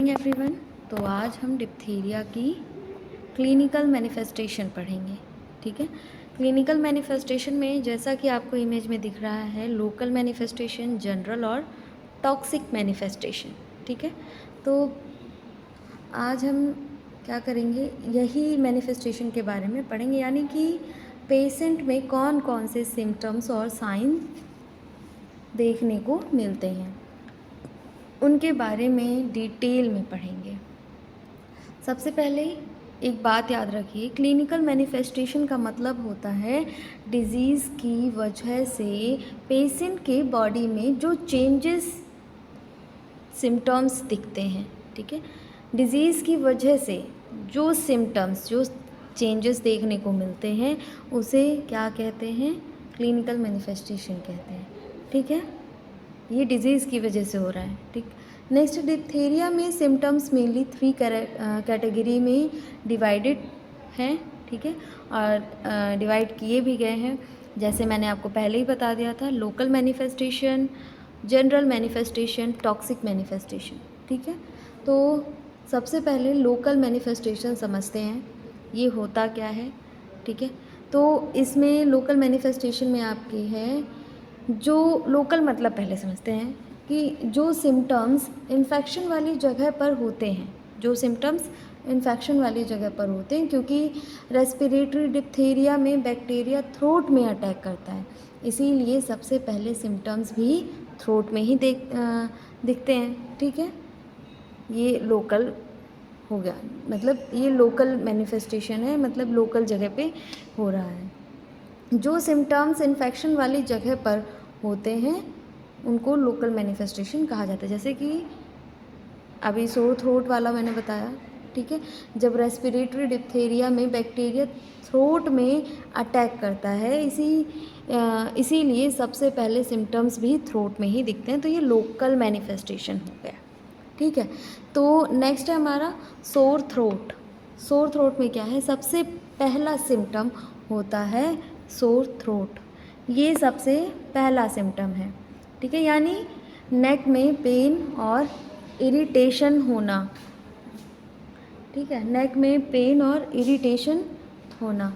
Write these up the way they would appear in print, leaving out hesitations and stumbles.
Morning everyone. तो आज हम डिप्थीरिया की क्लिनिकल मैनिफेस्टेशन पढ़ेंगे। ठीक है, क्लिनिकल मैनिफेस्टेशन में जैसा कि आपको इमेज में दिख रहा है, लोकल मैनिफेस्टेशन, जनरल और टॉक्सिक मैनिफेस्टेशन। ठीक है, तो आज हम क्या करेंगे, यही मैनिफेस्टेशन के बारे में पढ़ेंगे, यानी कि पेशेंट में कौन कौन से सिम्टम्स और साइन देखने को मिलते हैं, उनके बारे में डिटेल में पढ़ेंगे। सबसे पहले एक बात याद रखिए, क्लिनिकल मैनिफेस्टेशन का मतलब होता है डिजीज़ की वजह से पेशेंट के बॉडी में जो चेंजेस, सिम्टम्स दिखते हैं। ठीक है, डिजीज़ की वजह से जो सिम्टम्स, जो चेंजेस देखने को मिलते हैं, उसे क्या कहते हैं, क्लिनिकल मैनिफेस्टेशन कहते हैं। ठीक है, ये डिजीज़ की वजह से हो रहा है। ठीक, नेक्स्ट, डिप्थीरिया में सिम्टम्स मेनली 3 कैटेगरी में डिवाइडेड हैं। ठीक है, और डिवाइड किए भी गए हैं, जैसे मैंने आपको पहले ही बता दिया था, local manifestation, general manifestation, toxic manifestation. ठीक है, तो सबसे पहले लोकल मैनिफेस्टेशन समझते हैं, ये होता क्या है। ठीक है, तो इसमें लोकल मैनिफेस्टेशन में आपकी है, जो लोकल मतलब पहले समझते हैं कि जो सिम्टम्स इन्फेक्शन वाली जगह पर होते हैं, जो सिम्टम्स इन्फेक्शन वाली जगह पर होते हैं, क्योंकि रेस्पिरेटरी डिप्थीरिया में बैक्टीरिया थ्रोट में अटैक करता है, इसीलिए सबसे पहले सिम्टम्स भी थ्रोट में ही दिखते हैं। ठीक है, ये लोकल हो गया, मतलब ये लोकल मैनिफेस्टेशन है, मतलब लोकल जगह पे हो रहा है। जो सिम्टम्स इन्फेक्शन वाली जगह पर होते हैं उनको लोकल मैनिफेस्टेशन कहा जाता है, जैसे कि अभी सोर थ्रोट वाला मैंने बताया। ठीक है, जब रेस्पिरेटरी डिप्थीरिया में बैक्टीरिया थ्रोट में अटैक करता है, इसीलिए सबसे पहले सिम्टम्स भी थ्रोट में ही दिखते हैं, तो ये लोकल मैनिफेस्टेशन हो गया। ठीक है, तो नेक्स्ट है हमारा सोर थ्रोट। सोर थ्रोट में क्या है, सबसे पहला सिम्टम होता है सोर थ्रोट, ये सबसे पहला सिम्टम है। ठीक है, यानी नेक में पेन और इरिटेशन होना। ठीक है, नेक में पेन और इरिटेशन होना।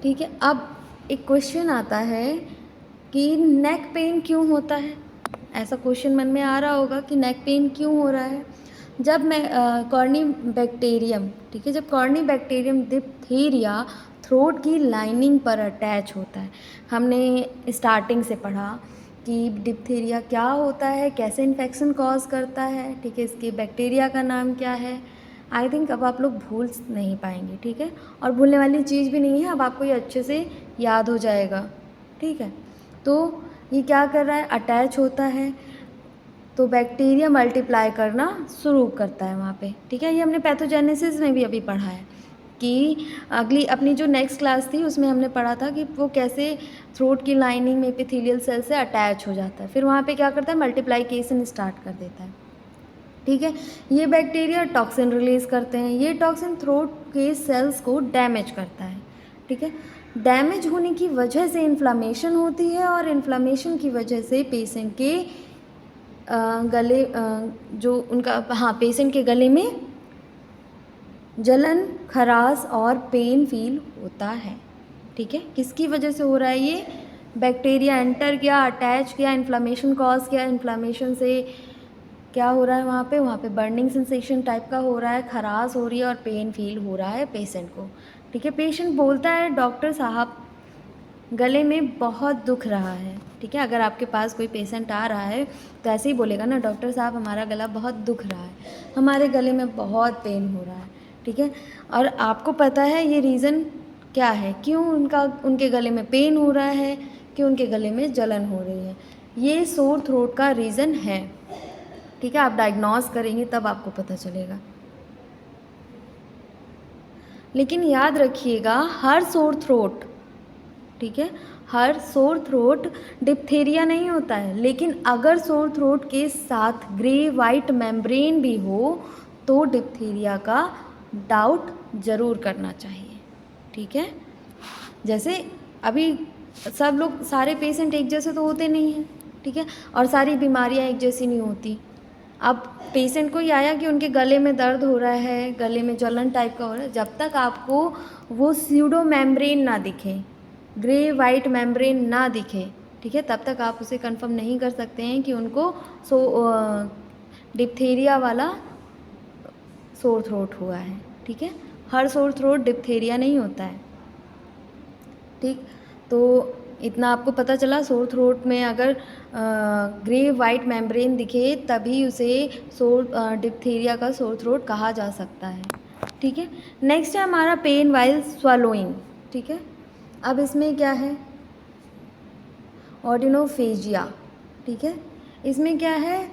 ठीक है, अब एक क्वेश्चन आता है कि नेक पेन क्यों होता है। ऐसा क्वेश्चन मन में आ रहा होगा कि नेक पेन क्यों हो रहा है। जब मैं कॉर्नी बैक्टीरियम, ठीक है, जब कॉर्नी बैक्टीरियम डिप्थीरिया थ्रोट की लाइनिंग पर अटैच होता है, हमने स्टार्टिंग से पढ़ा कि डिप्थीरिया क्या होता है, कैसे इन्फेक्शन कॉज करता है। ठीक है, इसके बैक्टीरिया का नाम क्या है। आई थिंक अब आप लोग भूल नहीं पाएंगे। ठीक है, और भूलने वाली चीज़ भी नहीं है, अब आपको ये अच्छे से याद हो जाएगा। ठीक है, तो ये क्या कर रहा है, अटैच होता है, तो बैक्टीरिया मल्टीप्लाई करना शुरू करता है वहाँ पे। ठीक है, ये हमने पैथोजेनेसिस में भी अभी पढ़ा है कि अगली अपनी जो नेक्स्ट क्लास थी उसमें हमने पढ़ा था कि वो कैसे थ्रोट की लाइनिंग में एपिथेलियल सेल से अटैच हो जाता है, फिर वहाँ पे क्या करता है, मल्टीप्लाइकेशन स्टार्ट कर देता है। ठीक है, ये बैक्टीरिया टॉक्सिन रिलीज करते हैं, ये टॉक्सिन थ्रोट के सेल्स को डैमेज करता है। ठीक है, डैमेज होने की वजह से इन्फ्लामेशन होती है, और इन्फ्लामेशन की वजह से पेशेंट के गले, जो उनका, हाँ, पेशेंट के गले में जलन, खराश और पेन फील होता है। ठीक है, किसकी वजह से हो रहा है ये, बैक्टीरिया एंटर किया, अटैच किया, इन्फ्लामेशन कॉज किया, इन्फ्लामेशन से क्या हो रहा है, वहाँ पे बर्निंग सेंसेशन टाइप का हो रहा है, खराश हो रही है और पेन फील हो रहा है पेशेंट को। ठीक है, पेशेंट बोलता है डॉक्टर साहब गले में बहुत दुख रहा है। ठीक है, अगर आपके पास कोई पेशेंट आ रहा है तो ऐसे ही बोलेगा ना, डॉक्टर साहब हमारा गला बहुत दुख रहा है, हमारे गले में बहुत पेन हो रहा है। ठीक है, और आपको पता है ये रीज़न क्या है, क्यों उनके गले में पेन हो रहा है, क्यों उनके गले में जलन हो रही है, ये सोर थ्रोट का रीज़न है। ठीक है, आप डायग्नोस करेंगे तब आपको पता चलेगा। लेकिन याद रखिएगा, हर सोर थ्रोट, ठीक है, हर सोर थ्रोट डिप्थीरिया नहीं होता है, लेकिन अगर सोर थ्रोट के साथ ग्रे वाइट मेम्ब्रेन भी हो तो डिप्थीरिया का डाउट ज़रूर करना चाहिए। ठीक है, जैसे अभी सब लोग, सारे पेशेंट एक जैसे तो होते नहीं हैं। ठीक है। और सारी बीमारियां एक जैसी नहीं होती। अब पेशेंट को ही आया कि उनके गले में दर्द हो रहा है, गले में जलन टाइप का हो रहा है, जब तक आपको वो स्यूडो मेम्ब्रेन ना दिखे, ग्रे वाइट मेम्ब्रेन ना दिखे, ठीक है, तब तक आप उसे कंफर्म नहीं कर सकते हैं कि उनको डिप्थीरिया वाला सोर थ्रोट हुआ है। ठीक है, हर सोर थ्रोट डिप्थीरिया नहीं होता है। ठीक, तो इतना आपको पता चला। सोर थ्रोट में अगर ग्रे वाइट मेम्ब्रेन दिखे तभी उसे डिप्थीरिया का सोर थ्रोट कहा जा सकता है। ठीक है, नेक्स्ट है हमारा पेन वाइल स्वलोइंग। ठीक है, अब इसमें क्या है, ऑडिनोफेजिया। ठीक है, इसमें क्या है,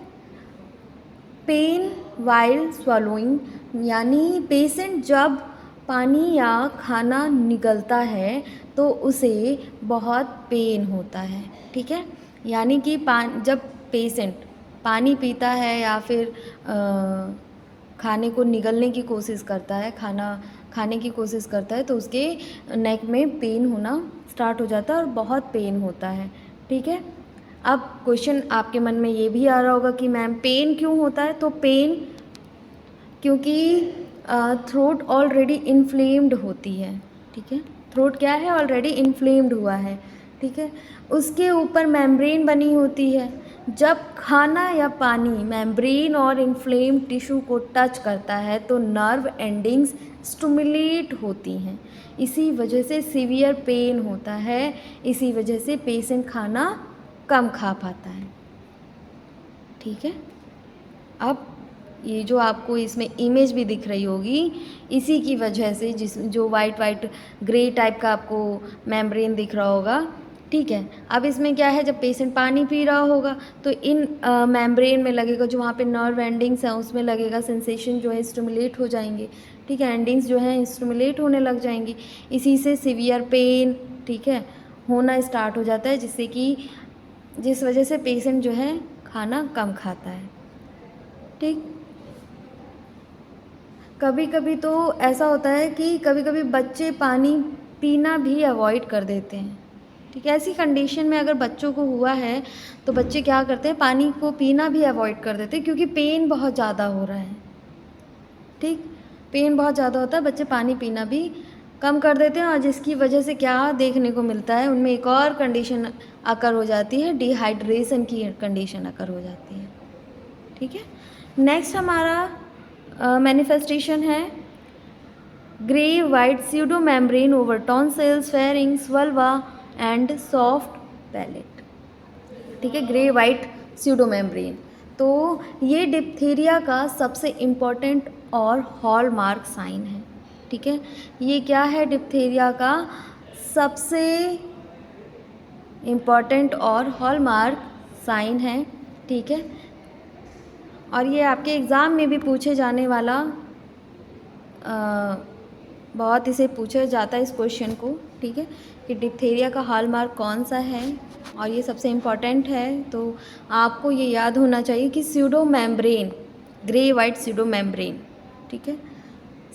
पेन वाइल स्वलोइंग, यानी पेशेंट जब पानी या खाना निगलता है तो उसे बहुत पेन होता है। ठीक है, यानी कि जब पेशेंट पानी पीता है या फिर खाने को निगलने की कोशिश करता है, खाना खाने की कोशिश करता है, तो उसके नेक में पेन होना स्टार्ट हो जाता है और बहुत पेन होता है। ठीक है, अब क्वेश्चन आपके मन में ये भी आ रहा होगा कि मैम पेन क्यों होता है, तो पेन क्योंकि थ्रोट ऑलरेडी इन्फ्लेम्ड होती है। ठीक है, थ्रोट क्या है, ऑलरेडी इन्फ्लेम्ड हुआ है। ठीक है, उसके ऊपर मेम्ब्रेन बनी होती है। जब खाना या पानी मेम्ब्रेन और इन्फ्लेम्ड टिश्यू को टच करता है तो नर्व एंडिंग्स स्टिमुलेट होती हैं, इसी वजह से सीवियर पेन होता है, इसी वजह से पेशेंट खाना कम खा पाता है। ठीक है, अब ये जो आपको इसमें इमेज भी दिख रही होगी, इसी की वजह से जो वाइट वाइट ग्रे टाइप का आपको मेम्ब्रेन दिख रहा होगा। ठीक है, अब इसमें क्या है, जब पेशेंट पानी पी रहा होगा तो इन मेम्ब्रेन में लगेगा, जो वहाँ पे नर्व एंडिंग्स हैं उसमें लगेगा, सेंसेशन जो है स्टिमुलेट हो जाएंगे। ठीक है, एंडिंग्स जो हैं स्टिमुलेट होने लग जाएंगी, इसी से सीवियर पेन, ठीक है, होना स्टार्ट हो जाता है, जिस वजह से पेशेंट जो है खाना कम खाता है। ठीक, कभी कभी तो ऐसा होता है कि कभी कभी बच्चे पानी पीना भी अवॉइड कर देते हैं। ठीक है, ऐसी कंडीशन में अगर बच्चों को हुआ है तो बच्चे क्या करते हैं, पानी को पीना भी अवॉइड कर देते हैं, क्योंकि पेन बहुत ज़्यादा हो रहा है। ठीक, पेन बहुत ज़्यादा होता है, बच्चे पानी पीना भी कम कर देते हैं, और जिसकी वजह से क्या देखने को मिलता है, उनमें एक और कंडीशन अकर हो जाती है, डिहाइड्रेशन की कंडीशन अकर हो जाती है। ठीक है, नेक्स्ट हमारा मैनिफेस्टेशन है grey white pseudo membrane over tonsils, pharynx, vulva and soft palate. ठीक है, ग्रे वाइट स्यूडो मेम्ब्रेन, तो ये डिप्थीरिया का सबसे इम्पॉर्टेंट और हॉलमार्क साइन है। ठीक है, ये क्या है, डिप्थीरिया का सबसे इम्पॉर्टेंट और हॉलमार्क साइन है। ठीक है, और ये आपके एग्ज़ाम में भी पूछे जाने वाला बहुत इसे पूछा जाता है इस क्वेश्चन को। ठीक है, कि डिप्थीरिया का हॉलमार्क कौन सा है, और ये सबसे इम्पॉर्टेंट है, तो आपको ये याद होना चाहिए कि pseudo membrane, grey white pseudo membrane. ठीक है,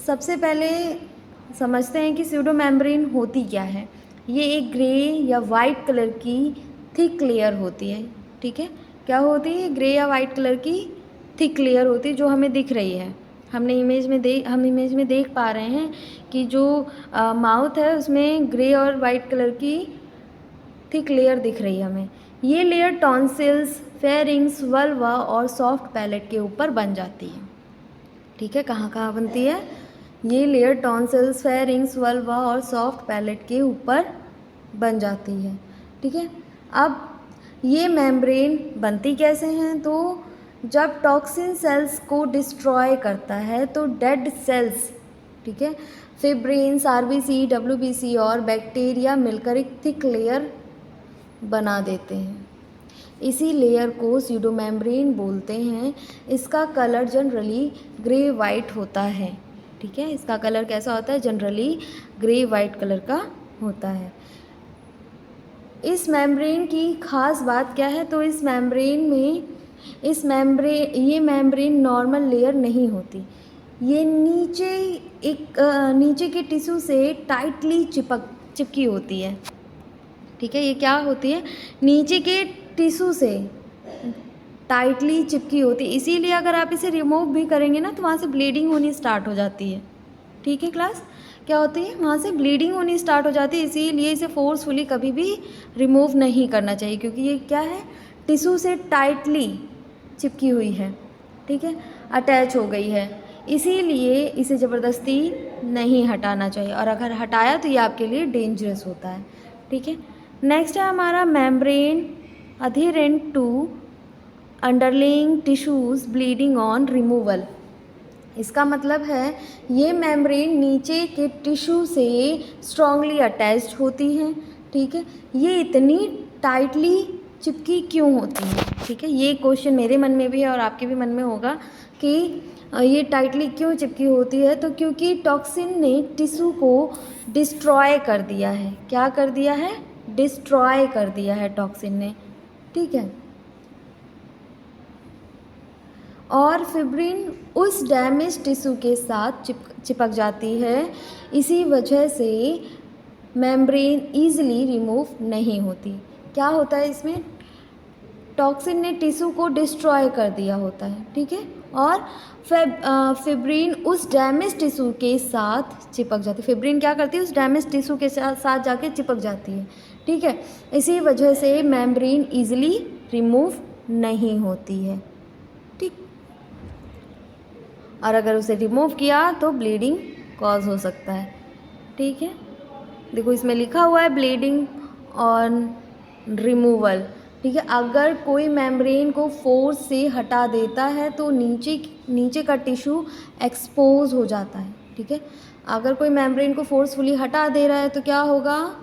सबसे पहले समझते हैं कि स्यूडो मेम्ब्रेन होती क्या है। ये एक ग्रे या वाइट कलर की थिक लेयर होती है। ठीक है, क्या होती है, ग्रे या वाइट कलर की थिक लेयर होती है, जो हमें दिख रही है। हम इमेज में देख पा रहे हैं कि जो माउथ है उसमें ग्रे और वाइट कलर की थिक लेयर दिख रही है हमें। ये लेयर टॉन्सिल्स, फेरिंग्स, वल्वा और सॉफ्ट पैलेट के ऊपर बन जाती है। ठीक है, कहाँ कहाँ बनती है, ये लेयर टॉन्सिल्स, फेरिंग्स, वल्वा और सॉफ्ट पैलेट के ऊपर बन जाती है। ठीक है, अब ये मेम्ब्रेन बनती कैसे हैं, तो जब टॉक्सिन सेल्स को डिस्ट्रॉय करता है तो डेड सेल्स, ठीक है, फिब्रिन्स, आरबीसी, डब्ल्यूबीसी और बैक्टीरिया मिलकर एक थिक लेयर बना देते हैं। इसी लेयर को स्यूडो मेम्ब्रेन बोलते हैं। इसका कलर जनरली ग्रे वाइट होता है। ठीक है, इसका कलर कैसा होता है, जनरली ग्रे वाइट कलर का होता है। इस मेम्ब्रेन की ख़ास बात क्या है, तो ये मेम्ब्रेन नॉर्मल लेयर नहीं होती, ये नीचे के टिश्यू से टाइटली चिपकी होती है। ठीक है, ये क्या होती है, नीचे के टिश्यू से टाइटली चिपकी होती है, इसीलिए अगर आप इसे रिमूव भी करेंगे ना तो वहाँ से ब्लीडिंग होनी स्टार्ट हो जाती है। ठीक है क्लास, क्या होती है, वहाँ से ब्लीडिंग होनी स्टार्ट हो जाती है, इसीलिए इसे फोर्सफुली कभी भी रिमूव नहीं करना चाहिए, क्योंकि ये क्या है, टिश्यू से टाइटली चिपकी हुई है, ठीक है, अटैच हो गई है, इसीलिए इसे ज़बरदस्ती नहीं हटाना चाहिए, और अगर हटाया तो ये आपके लिए डेंजरस होता है। ठीक है, नेक्स्ट है हमारा membrane adherent to underlying tissues bleeding on removal. इसका मतलब है ये मेम्ब्रेन नीचे के टिश्यू से स्ट्रांगली अटैच्ड होती हैं। ठीक है, ये इतनी टाइटली चिपकी क्यों होती है? ठीक है, ये क्वेश्चन मेरे मन में भी है और आपके भी मन में होगा कि ये टाइटली क्यों चिपकी होती है, तो क्योंकि टॉक्सिन ने टिश्यू को डिस्ट्रॉय कर दिया है। क्या कर दिया है? डिस्ट्रॉय कर दिया है टॉक्सिन ने। ठीक है, और फिब्रिन उस डैमेज टिश्यू के साथ चिपक जाती है, इसी वजह से मेम्ब्रेन ईजिली रिमूव नहीं होती। क्या होता है इसमें? टॉक्सिन ने टिश्यू को डिस्ट्रॉय कर दिया होता है। ठीक है, और फिब्रिन उस डैमेज टिश्यू के साथ चिपक जाती है। फिब्रिन क्या करती है? उस डैमेज टिश्यू के साथ जाके चिपक जाती है। ठीक है, इसी वजह से मेम्ब्रेन ईजिली रिमूव नहीं होती है। ठीक, और अगर उसे रिमूव किया तो ब्लीडिंग कॉज हो सकता है। ठीक है, देखो इसमें लिखा हुआ है ब्लीडिंग ऑन रिमूवल। ठीक है, अगर कोई मेम्ब्रेन को फोर्स से हटा देता है तो नीचे का टिश्यू एक्सपोज हो जाता है। ठीक है, अगर कोई मेम्ब्रेन को फोर्सफुली हटा दे रहा है तो क्या होगा?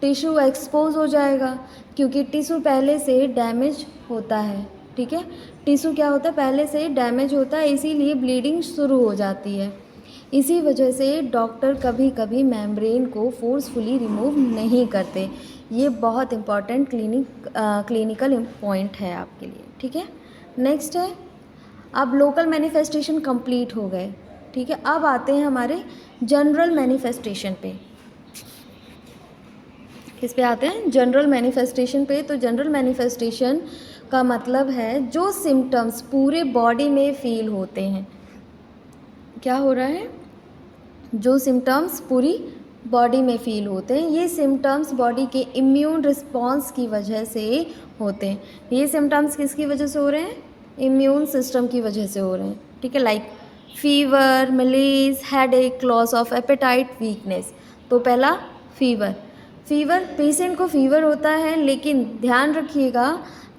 टिश्यू एक्सपोज हो जाएगा, क्योंकि टिश्यू पहले से डैमेज होता है। ठीक है, टिश्यू क्या होता है? पहले से डैमेज होता है, इसीलिए ब्लीडिंग शुरू हो जाती है। इसी वजह से डॉक्टर कभी कभी मेम्ब्रेन को फोर्सफुली रिमूव नहीं करते। ये बहुत इम्पॉर्टेंट क्लिनिकल पॉइंट है आपके लिए। ठीक है, नेक्स्ट है, अब लोकल मैनिफेस्टेशन कंप्लीट हो गए। ठीक है, अब आते हैं हमारे जनरल मैनिफेस्टेशन पे। किस पे आते हैं? जनरल मैनिफेस्टेशन पे। तो जनरल मैनिफेस्टेशन का मतलब है जो सिम्टम्स पूरे बॉडी में फील होते हैं। क्या हो रहा है? जो सिम्टम्स पूरी बॉडी में फील होते हैं, ये सिम्टम्स बॉडी के इम्यून रिस्पॉन्स की वजह से होते हैं। ये सिम्टम्स किसकी वजह से हो रहे हैं? इम्यून सिस्टम की वजह से हो रहे हैं। ठीक है, like fever, मलेज, headache, loss of appetite, weakness. तो पहला फीवर। पेशेंट को फीवर होता है, लेकिन ध्यान रखिएगा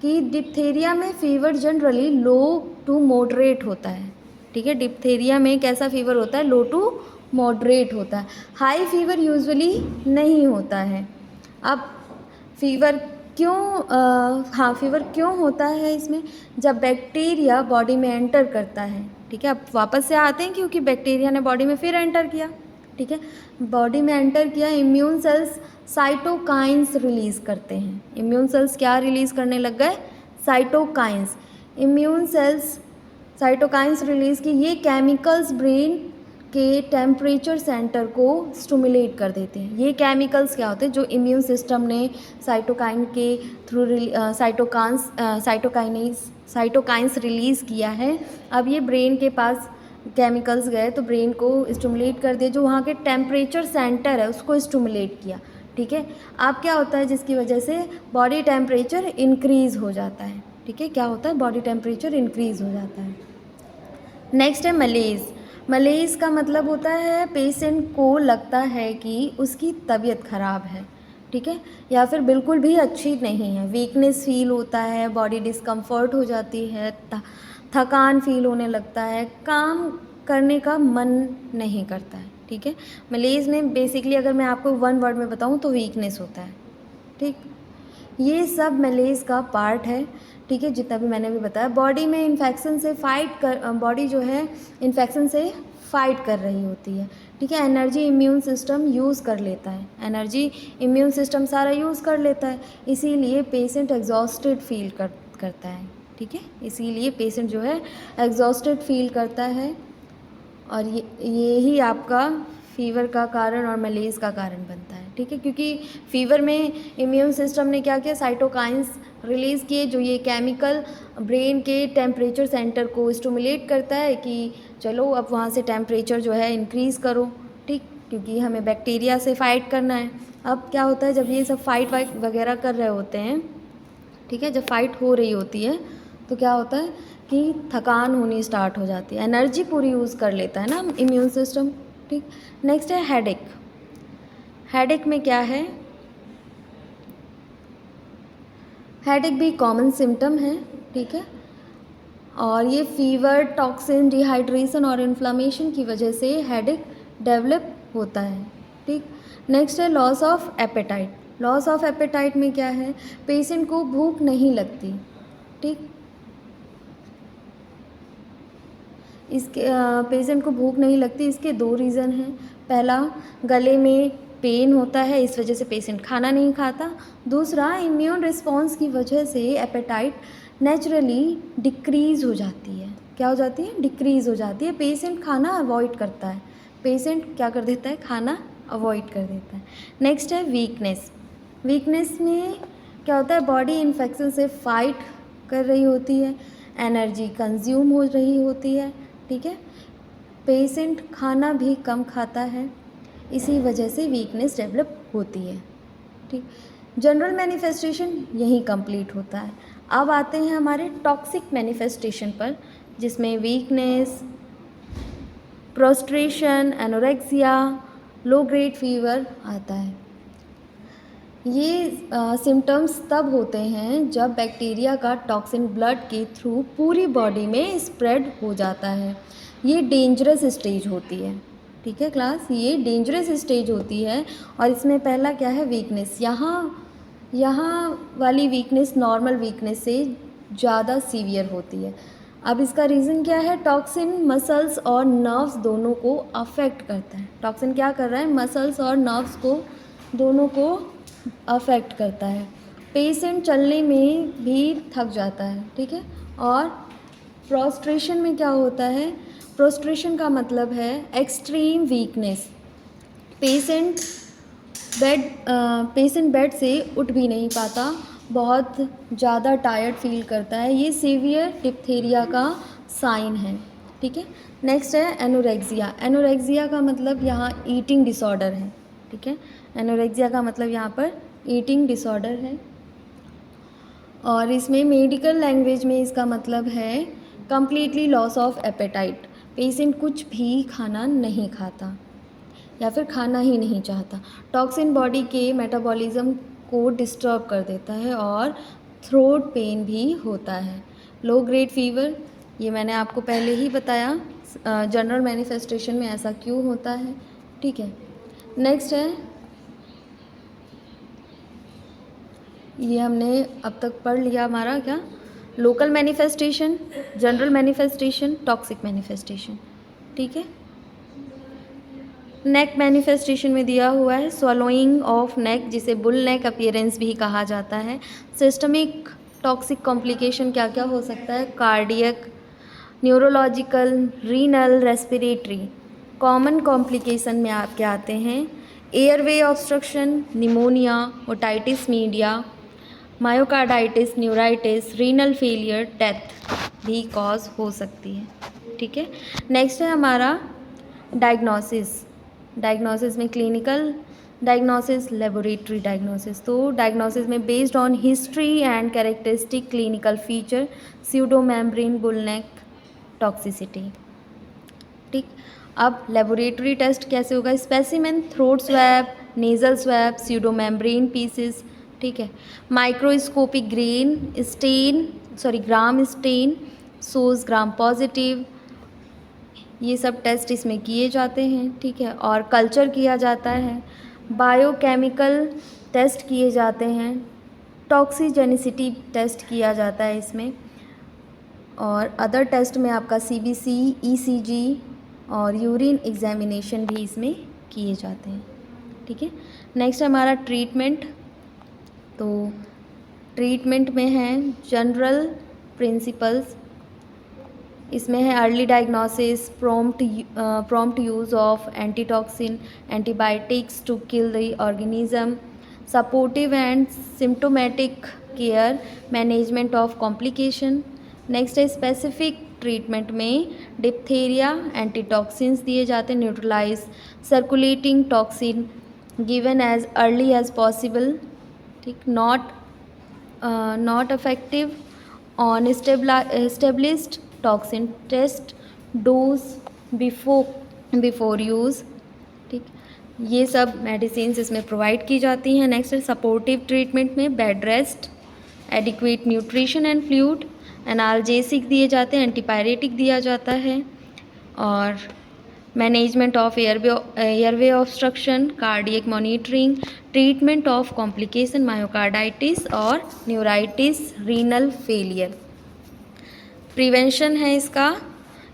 कि डिप्थेरिया में fever generally low to moderate होता है। ठीक है, डिप्थेरिया में कैसा फ़ीवर होता है? लो टू मॉडरेट होता है। हाई फीवर यूजुअली नहीं होता है। अब फीवर क्यों होता है इसमें? जब बैक्टीरिया बॉडी में एंटर करता है। ठीक है, अब वापस से आते हैं, क्योंकि बैक्टीरिया ने बॉडी में फिर एंटर किया। ठीक है, बॉडी में एंटर किया, इम्यून सेल्स साइटोकाइंस रिलीज़ करते हैं। इम्यून सेल्स क्या रिलीज़ करने लग गए? Cytokines. Immune cells cytokines release की, ये केमिकल्स ब्रेन के टेम्परेचर सेंटर को स्टिमुलेट कर देते हैं। ये केमिकल्स क्या होते हैं? जो इम्यून सिस्टम ने साइटोकाइन के थ्रू साइटोकाइंस रिलीज़ किया है। अब ये ब्रेन के पास केमिकल्स गए तो ब्रेन को स्टिमुलेट कर दिया, जो वहाँ के टेम्परेचर सेंटर है उसको स्टिमुलेट किया। ठीक है, अब क्या होता है जिसकी वजह से बॉडी टेम्परेचर इंक्रीज़ हो जाता है। ठीक है, क्या होता है? बॉडी टेम्परेचर इंक्रीज़ हो जाता है। नेक्स्ट है मलेज। मलेज का मतलब होता है पेशेंट को लगता है कि उसकी तबीयत ख़राब है। ठीक है, या फिर बिल्कुल भी अच्छी नहीं है, वीकनेस फील होता है, बॉडी डिस्कम्फर्ट हो जाती है, थकान फील होने लगता है, काम करने का मन नहीं करता है। ठीक है, मलेज में बेसिकली अगर मैं आपको वन वर्ड में बताऊं तो वीकनेस होता है। ठीक, ये सब मलेज का पार्ट है। ठीक है, जितना भी मैंने भी बताया, बॉडी में इन्फेक्शन से बॉडी जो है इन्फेक्शन से फाइट कर रही होती है। ठीक है, एनर्जी इम्यून सिस्टम यूज़ कर लेता है, एनर्जी इम्यून सिस्टम सारा यूज़ कर लेता है, इसीलिए पेशेंट एग्जॉस्टेड फील करता है। ठीक है, इसीलिए पेशेंट जो है एग्जॉस्टेड फील करता है, और यही आपका फीवर का कारण और मलेज का कारण बनता है। ठीक है, क्योंकि फीवर में इम्यून सिस्टम ने क्या किया, साइटोकाइंस रिलीज़ किए जो ये केमिकल ब्रेन के टेम्परेचर सेंटर को स्टिमुलेट करता है कि चलो अब वहाँ से टेम्परेचर जो है इंक्रीज़ करो, ठीक, क्योंकि हमें बैक्टीरिया से फ़ाइट करना है। अब क्या होता है, जब ये सब फाइट वाइट वगैरह कर रहे होते हैं, ठीक है, जब फाइट हो रही होती है तो क्या होता है कि थकान होनी स्टार्ट हो जाती है, एनर्जी पूरी यूज़ कर लेता है ना इम्यून सिस्टम, ठीक। नेक्स्ट है हेडेक। हेडेक में क्या है, हेडेक भी कॉमन सिम्टम है, ठीक है, और ये फीवर, टॉक्सिन, डिहाइड्रेशन और इन्फ्लामेशन की वजह से हेडेक डेवलप होता है, ठीक। नेक्स्ट है loss of appetite. Loss of appetite में क्या है, पेशेंट को भूख नहीं लगती, ठीक, इसके पेशेंट को भूख नहीं लगती, इसके दो रीज़न हैं। पहला, गले में पेन होता है, इस वजह से पेशेंट खाना नहीं खाता। दूसरा, इम्यून रिस्पॉन्स की वजह से एपेटाइट नेचुरली डिक्रीज़ हो जाती है। क्या हो जाती है, डिक्रीज़ हो जाती है, पेशेंट खाना अवॉइड करता है, पेशेंट क्या कर देता है, खाना अवॉइड कर देता है। नेक्स्ट है वीकनेस। वीकनेस में क्या होता है, बॉडी इन्फेक्शन से फाइट कर रही होती है, एनर्जी कंज्यूम हो रही होती है, ठीक है, पेशेंट खाना भी कम खाता है, इसी वजह से वीकनेस डेवलप होती है, ठीक। जनरल मैनिफेस्टेशन यही कंप्लीट होता है। अब आते हैं हमारे टॉक्सिक मैनिफेस्टेशन पर, जिसमें weakness, prostration, anorexia, low grade fever आता है। ये सिम्टम्स तब होते हैं जब बैक्टीरिया का टॉक्सिन ब्लड के थ्रू पूरी बॉडी में स्प्रेड हो जाता है। ये डेंजरस स्टेज होती है, ठीक है क्लास, ये डेंजरस स्टेज होती है। और इसमें पहला क्या है, वीकनेस। यहाँ वाली वीकनेस नॉर्मल वीकनेस से ज़्यादा सीवियर होती है। अब इसका रीज़न क्या है, टॉक्सिन मसल्स और नर्व्स दोनों को अफेक्ट करता है। टॉक्सिन क्या कर रहा है, मसल्स और नर्व्स को दोनों को अफेक्ट करता है। पेशेंट चलने में भी थक जाता है, ठीक है। और प्रोस्ट्रेशन में क्या होता है, प्रोस्ट्रेशन का मतलब है एक्सट्रीम वीकनेस। पेशेंट बेड से उठ भी नहीं पाता, बहुत ज़्यादा टायर्ड फील करता है, ये सीवियर डिप्थीरिया का साइन है, ठीक है। नेक्स्ट है एनोरेक्सिया। एनोरेक्सिया का मतलब यहाँ ईटिंग डिसऑर्डर है, ठीक है, एनोरेक्सिया का मतलब यहाँ पर ईटिंग डिसऑर्डर है। और इसमें मेडिकल लैंग्वेज में इसका मतलब है completely loss of appetite. Patient कुछ भी खाना नहीं खाता या फिर खाना ही नहीं चाहता। टॉक्सिन बॉडी के मेटाबॉलिज्म को डिस्टर्ब कर देता है और थ्रोट पेन भी होता है। लो ग्रेड फीवर, ये मैंने आपको पहले ही बताया, जनरल मैनिफेस्टेशन में ऐसा क्यों होता है, ठीक है। नेक्स्ट है, ये हमने अब तक पढ़ लिया हमारा क्या, local manifestation, general manifestation, toxic manifestation, ठीक है। नेक मैनिफेस्टेशन में दिया हुआ है स्वलोइंग ऑफ नेक, जिसे बुल नेक अपीयरेंस भी कहा जाता है। सिस्टमिक टॉक्सिक कॉम्प्लिकेशन क्या क्या हो सकता है, cardiac, neurological, renal, respiratory. Common complication में आपके आते हैं airway obstruction, pneumonia, otitis media, myocarditis, neuritis, renal failure, death भी कॉज हो सकती है, ठीक है। नेक्स्ट है हमारा डायग्नोसिस। डायग्नोसिस में क्लिनिकल डायग्नोसिस, लेबोरेटरी डायग्नोसिस। तो डायग्नोसिस में based on history and characteristic clinical feature, pseudo membrane, bull neck toxicity, ठीक। अब लेबोरेटरी टेस्ट कैसे होगा, specimen, throat swab, nasal swab, pseudo membrane pieces, ठीक है। माइक्रोस्कोपिक ग्राम स्टेन सोज ग्राम पॉजिटिव, ये सब टेस्ट इसमें किए जाते हैं, ठीक है। और कल्चर किया जाता है, बायोकेमिकल टेस्ट किए जाते हैं, टॉक्सिजेनिसिटी टेस्ट किया जाता है इसमें, और अदर टेस्ट में आपका CBC, ECG और यूरिन एग्जामिनेशन भी इसमें किए जाते हैं, ठीक है। नेक्स्ट हमारा ट्रीटमेंट। तो ट्रीटमेंट में है जनरल प्रिंसिपल्स, इसमें है early diagnosis, prompt use of antitoxin, antibiotics to kill the organism, supportive and symptomatic care, management of complication. Next है स्पेसिफिक ट्रीटमेंट में डिप्थेरिया एंटीटॉक्सिन्स दिए जाते हैं, neutralise circulating toxin given as early as possible, ठीक, not effective on established toxin test dose before use, ठीक, ये सब medicine इसमें प्रोवाइड की जाती हैं। नेक्स्ट है सपोर्टिव ट्रीटमेंट में bed rest, adequate nutrition and fluid, analgesic दिए जाते हैं, एंटीपायरेटिक दिया जाता है, और management of airway obstruction, cardiac monitoring, treatment of complication myocarditis और न्यूराइटिस, रीनल फेलियर। प्रिवेंशन है इसका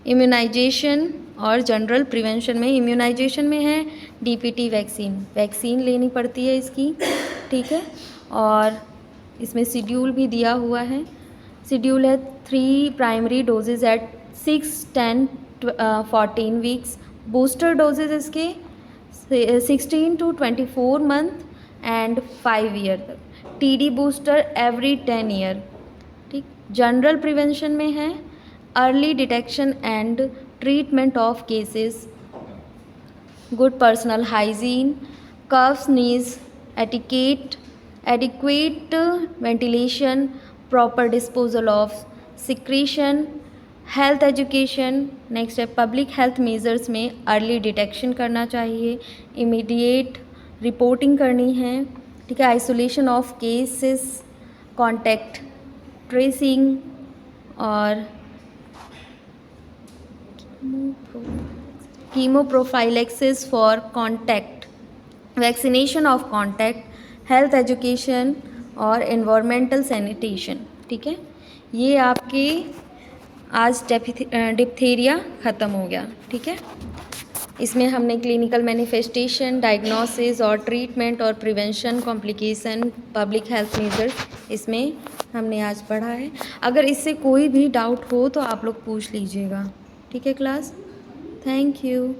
इम्यूनाइजेशन और जनरल प्रिवेंशन में, इम्यूनाइजेशन में है डीपीटी वैक्सीन लेनी पड़ती है इसकी, ठीक है, और इसमें शेड्यूल भी दिया हुआ है। शेड्यूल है 3 primary doses at 6, 10, 14 weeks, booster doses इसके 16 to 24 मंथ एंड 5 ईयर तक, टीडी बूस्टर एवरी 10 ईयर, ठीक। जनरल प्रिवेंशन में है early detection and treatment of cases, good personal hygiene, cough sneeze etiquette, adequate ventilation, proper disposal of secretion, health education. Next है public health measures में early detection करना चाहिए, immediate reporting करनी है, ठीक है, isolation of cases, contact tracing और chemoprophylaxis for contact, vaccination of contact, health education और एनवायरमेंटल सैनिटेशन, ठीक है। ये आपके आज डिप्थेरिया ख़त्म हो गया, ठीक है। इसमें हमने क्लिनिकल मैनिफेस्टेशन, डायग्नोसिस और ट्रीटमेंट और prevention, complication, public health measures इसमें हमने आज पढ़ा है। अगर इससे कोई भी डाउट हो तो आप लोग पूछ लीजिएगा, ठीक है क्लास। Thank you.